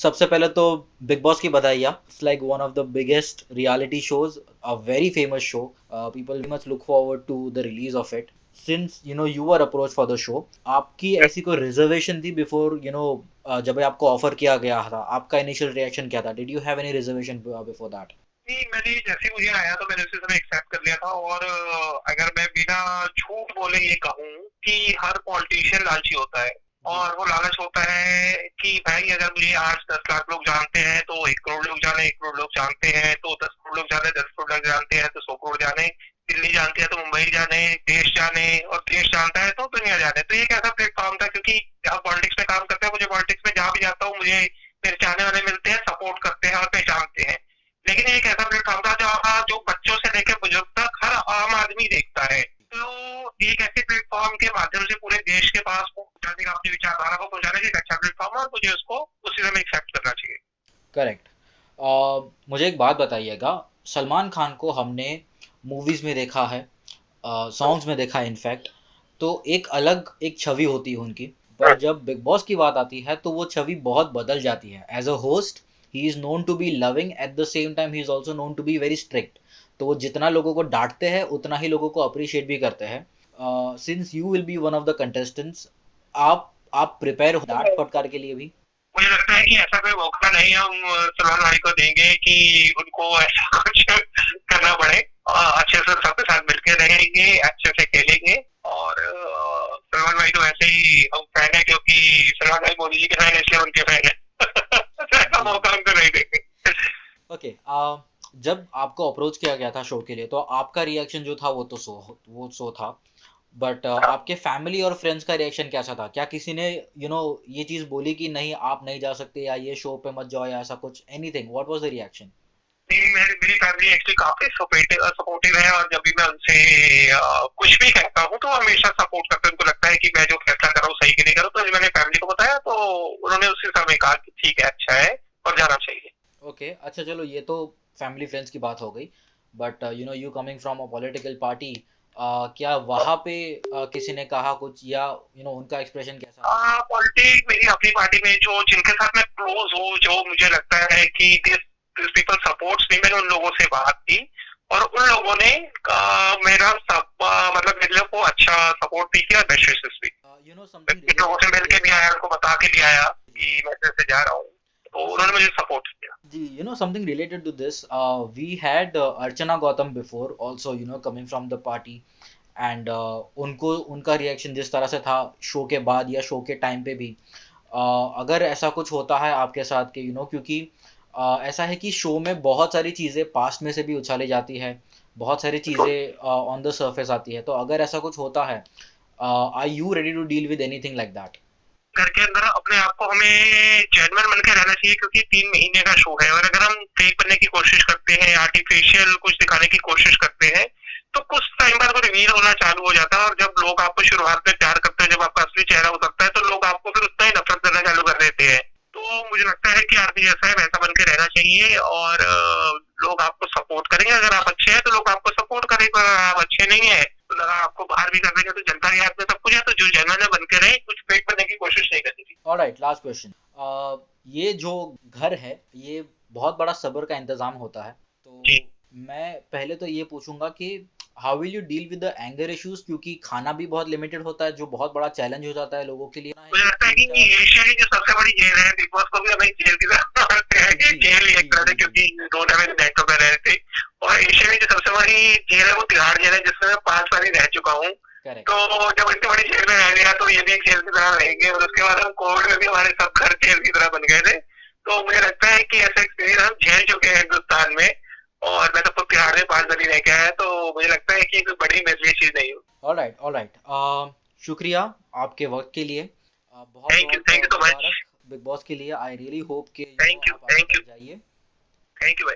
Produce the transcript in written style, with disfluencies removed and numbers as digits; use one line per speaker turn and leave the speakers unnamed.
सबसे पहले तो बिग बॉस की बधाइयाँ। It's like one of the biggest reality shows, a very famous show. People much look forward to the release of it. Since you were approach for the show, आपकी ऐसी कोई reservation थी before जब आपको offer किया गया था? आपका इनिशियल रिएक्शन क्या था? Did you have any reservation before that?
नहीं, मैंने जैसे ही मुझे आया तो मैंने उसी समय एक्सेप्ट कर लिया था। और अगर मैं बिना झूठ बोले ये कहूँ कि हर पॉलिटिशियन लालची होता है। और वो लालच होता है कि भाई अगर मुझे 8-10 लाख लोग जानते हैं तो 1 करोड़ लोग जाने, 1 करोड़ लोग जानते हैं तो 10 करोड़ लोग जाने, 10 करोड़ लोग जानते हैं तो 100 करोड़ जाने, दिल्ली जानती है तो मुंबई जाने, देश जाने, और देश जानता है तो दुनिया जाने। तो ये एक ऐसा प्लेटफॉर्म था, क्योंकि जहाँ पॉलिटिक्स में काम करते हैं, मुझे पॉलिटिक्स में जहाँ भी जाता हूँ मुझे मेरे चाहने वाले मिलते हैं, सपोर्ट करते हैं और पहचानते हैं। लेकिन एक ऐसा प्लेटफॉर्म था जहाँ जो बच्चों से लेकर बुजुर्ग तक हर आम आदमी देखता है। तो एक ऐसे प्लेटफॉर्म के माध्यम से पूरे देश के पास पहुंचाने का, अपनी विचारधारा को पहुंचाने का एक अच्छा प्लेटफॉर्म है, और मुझे उसको उसी समय एक्सेप्ट करना चाहिए।
करेक्ट। मुझे एक बात बताइएगा। सलमान खान को हमने मूवीज में देखा है, सॉन्ग्स में देखा है इनफैक्ट। तो एक अलग एक छवि होती है उनकी, पर जब बिग बॉस की बात आती है तो वो छवि बहुत बदल जाती है। As a host he is known to be loving, at the same time he is also known to be very strict. तो वो जितना लोगों को डांटते हैं उतना ही लोगों को अप्रिशिएट भी करते हैं। Since you will be one of the contestants, आप प्रिपेयर हो डांट फटकार के लिए भी?
मुझे लगता है कि ऐसा कोई मौका नहीं हम सलमान भाई को देंगे कि उनको ऐसा कुछ करना पड़े। अच्छे से सबके साथ मिलकर रहेंगे, अच्छे से खेलेंगे। और सलमान भाई तो वैसे ही हम फैन है, क्योंकि सलमान भाई मोदी जी के फैन है, इसलिए उनके फैन है। तो ऐसा
जी।
मौका हमको नहीं देंगे।
ओके। जब आपको अप्रोच किया गया था शो के लिए तो आपका रिएक्शन जो था वो सो था। बट आपके फैमिली और फ्रेंड्स का रिएक्शन कैसा था? क्या किसी ने ये चीज बोली कि नहीं आप नहीं जा सकते, या ये शो पे मत जाओ, या ऐसा कुछ? Anything, what was the reaction?
मेरी फैमिली एक्चुअली काफी सपोर्टिव है, और जब भी मैं उनसे कुछ भी कहता हूँ तो वो हमेशा सपोर्ट करते हैं। उनको लगता है कि मैं जो फैसला कर रहा हूँ सही के नहीं कर रहा हूँ। तो मैंने फैमिली को बताया तो उन्होंने उसी समय कहा कि ठीक है, अच्छा है और जाना चाहिए।
ओके, अच्छा चलो, ये तो फैमिली फ्रेंड्स की बात हो गई। But you coming from a political party, क्या वहाँ पे किसी ने कहा कुछ, या उनका एक्सप्रेशन कैसा था?
पॉलिटिक्स मेरी अपनी पार्टी में जो जिनके साथ मैं क्लोज हूँ, जो मुझे लगता है कि दिस पीपल सपोर्ट्स मी, मैंने उन लोगों से बात की। और उन लोगों ने मेरा सब मतलब मेरे लोग को अच्छा सपोर्ट भी किया, बेस्ट विशेस भी।
समथिंग
इन लोगों
रिलेटेड
से
टू
मिल के
दिस।
भी आया, उनको बता के भी आया कि मैं ऐसे जा रहा हूँ। तो
सी,
उन्होंने मुझे सपोर्ट किया।
जी, something related to this. We had Archana Gautam before, also, coming from the party, and उनको उनका रिएक्शन जिस तरह से था शो के बाद या शो के टाइम पे भी, अगर ऐसा कुछ होता है आपके साथ के क्योंकि ऐसा है कि शो में बहुत सारी चीज़ें पास्ट में से भी उछाली जाती है, बहुत सारी चीज़ें ऑन द सरफेस आती है। तो अगर ऐसा कुछ होता है, are you ready to deal with anything like that?
घर के अंदर अपने आप को हमें जेन्युइन बन के रहना चाहिए, क्योंकि 3 महीने का शो है। और अगर हम फेक बनने की कोशिश करते हैं, आर्टिफिशियल कुछ दिखाने की कोशिश करते हैं, तो कुछ टाइम बाद वो रिवील होना चालू हो जाता है। और जब लोग आपको शुरुआत में प्यार करते हैं, जब आपका असली चेहरा उतरता है, तो लोग आपको फिर उतना ही नफरत करना चालू कर देते हैं। तो मुझे लगता है कि आदमी जैसा है वैसा बन के रहना चाहिए। और लोग आपको सपोर्ट करेंगे अगर आप अच्छे हैं, तो लोग आपको सपोर्ट करेंगे। अगर आप अच्छे नहीं है तो लगा आपको बाहर भी कर देंगे। तो जनता के हाथ में सब कुछ है, तो जो जेन्युइन है बन के रहे, कुछ फेक बनने की कोशिश नहीं करनी चाहिए।
Alright, last question. ये जो घर है, ये बहुत बड़ा सब्र का इंतजाम होता है।
जी।
तो मैं पहले तो ये पूछूंगा कि how will you deal with the anger issues, क्योंकि खाना भी बहुत लिमिटेड होता है, जो बहुत बड़ा चैलेंज हो जाता है लोगों के लिए ना, है
मुझे
कि
लगता है
तीन
कि
चार
एशिया की जो सबसे बड़ी जेल है, बिग बॉस को भी हमें जेल की तरह मानते हैं कि
जी
जेल ही
जी
एक तरह से,
जी जी।
क्योंकि दोनों में नेटो में रहे थे। और एशिया की जो सबसे बड़ी जेल है वो तिहाड़ जेल है, जिसमें मैं 5 बार ही रह चुका हूँ।
करेक्ट।
तो जब इतनी बड़ी जेल में रह लिया तो ये भी एक जेल की तरह रहेंगे। और उसके बाद हम कोविड में भी हमारे सब घर जेल की तरह बन गए थे। तो मुझे लगता है कि ऐसा एक्सपीरियंस हम झेल चुके हैं हिंदुस्तान में। और मैं तो खुद तिहाड़ में 5 बार ही रह के आया, तो मुझे लगता है कि कोई बड़ी मेरे लिए चीज नहीं हो।
Alright alright. शुक्रिया आपके वक्त के लिए। बहुत
थैंक यू,
बहुत
thank you so much.
Mubarak big boss के लिए। आई रियली होप कि
थैंक यू,
आप आगे
थैंक यू,
तक जाइए।
थैंक यू भाई।